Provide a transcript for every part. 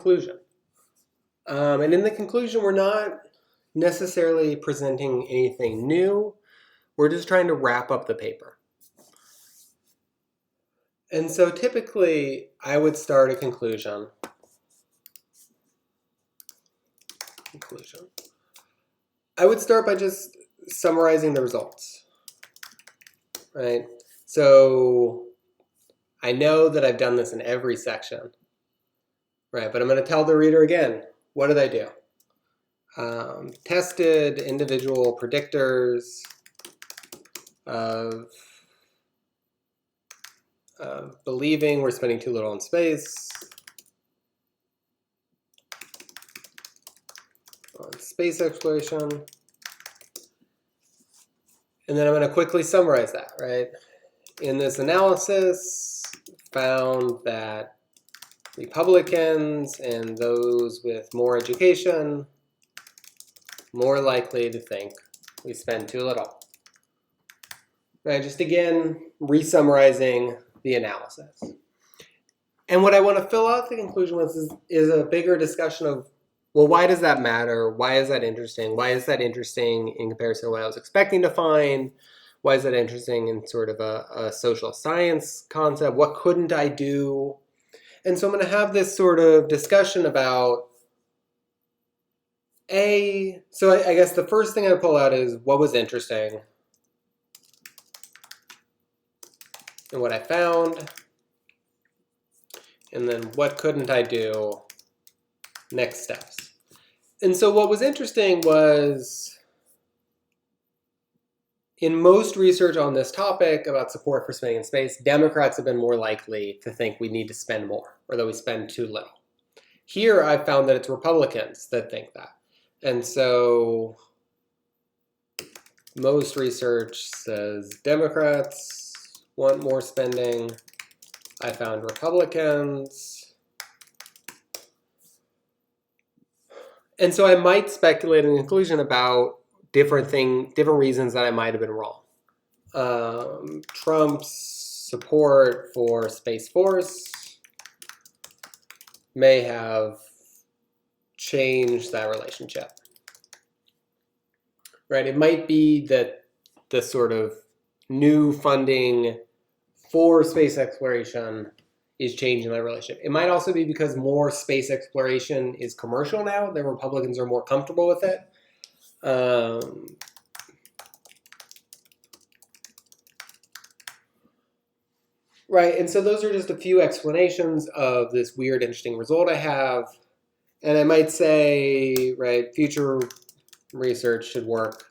conclusion. And in the conclusion, we're not necessarily presenting anything new. We're just trying to wrap up the paper. And so typically, I would start a conclusion. I would start by just summarizing the results, right? So I know that I've done this in every section, right? But I'm going to tell the reader again, what did I do? Tested individual predictors of believing we're spending too little in space, on space exploration, and then I'm going to quickly summarize that, right? In this analysis, found that Republicans and those with more education more likely to think we spend too little. Right, just again, re-summarizing the analysis. And what I want to fill out the conclusion with is a bigger discussion of, well, why does that matter? Why is that interesting? Why is that interesting in comparison to what I was expecting to find? Why is that interesting in sort of a social science concept? What couldn't I do? And so I'm going to have this sort of discussion about so I guess the first thing I pull out is what was interesting and what I found, and then what couldn't I do, next steps. And so what was interesting was, in most research on this topic about support for spending in space, Democrats have been more likely to think we need to spend more, or that we spend too little. Here I've found that it's Republicans that think that. And so most research says Democrats want more spending. I found Republicans. And so I might speculate in conclusion about different reasons that I might have been wrong. Trump's support for Space Force may have changed that relationship. Right? It might be that the sort of new funding for space exploration is changing that relationship. It might also be because more space exploration is commercial now, that Republicans are more comfortable with it. Right, and so those are just a few explanations of this weird, interesting result I have. And I might say, right, future research should work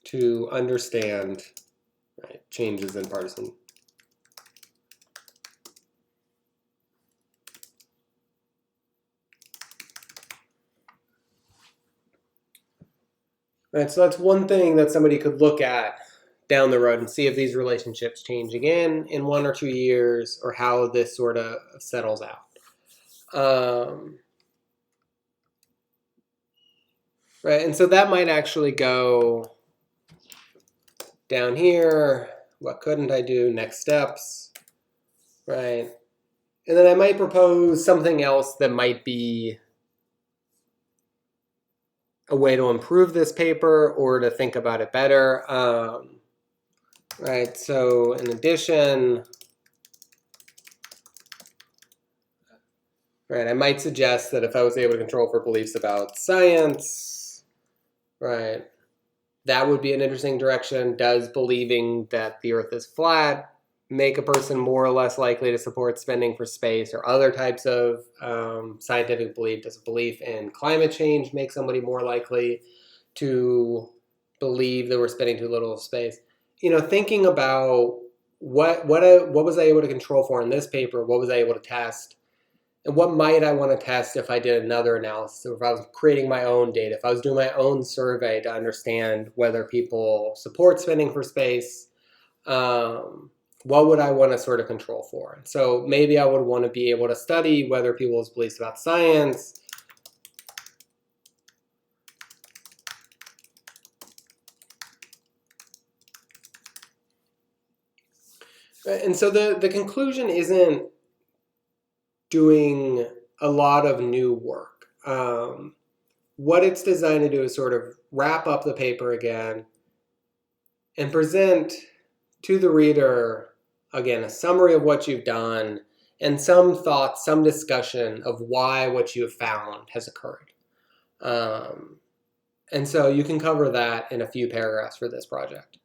to understand, right, changes in partisan. Right, so that's one thing that somebody could look at down the road and see if these relationships change again in 1 or 2 years, or how this sort of settles out. Right, and so that might actually go down here. What couldn't I do? Next steps, right? And then I might propose something else that might be a way to improve this paper or to think about it better. Right, so in addition, right, I might suggest that if I was able to control for beliefs about science, right, that would be an interesting direction. Does believing that the Earth is flat make a person more or less likely to support spending for space or other types of scientific belief? Does a belief in climate change make somebody more likely to believe that we're spending too little of space? You know, thinking about what was I able to control for in this paper? What was I able to test? And what might I want to test if I did another analysis, or if I was creating my own data, if I was doing my own survey to understand whether people support spending for space, what would I want to sort of control for? And so maybe I would want to be able to study whether people's beliefs about science and so the conclusion isn't doing a lot of new work. What it's designed to do is sort of wrap up the paper again and present to the reader, again, a summary of what you've done and some thoughts, some discussion of why what you have found has occurred. And so you can cover that in a few paragraphs for this project.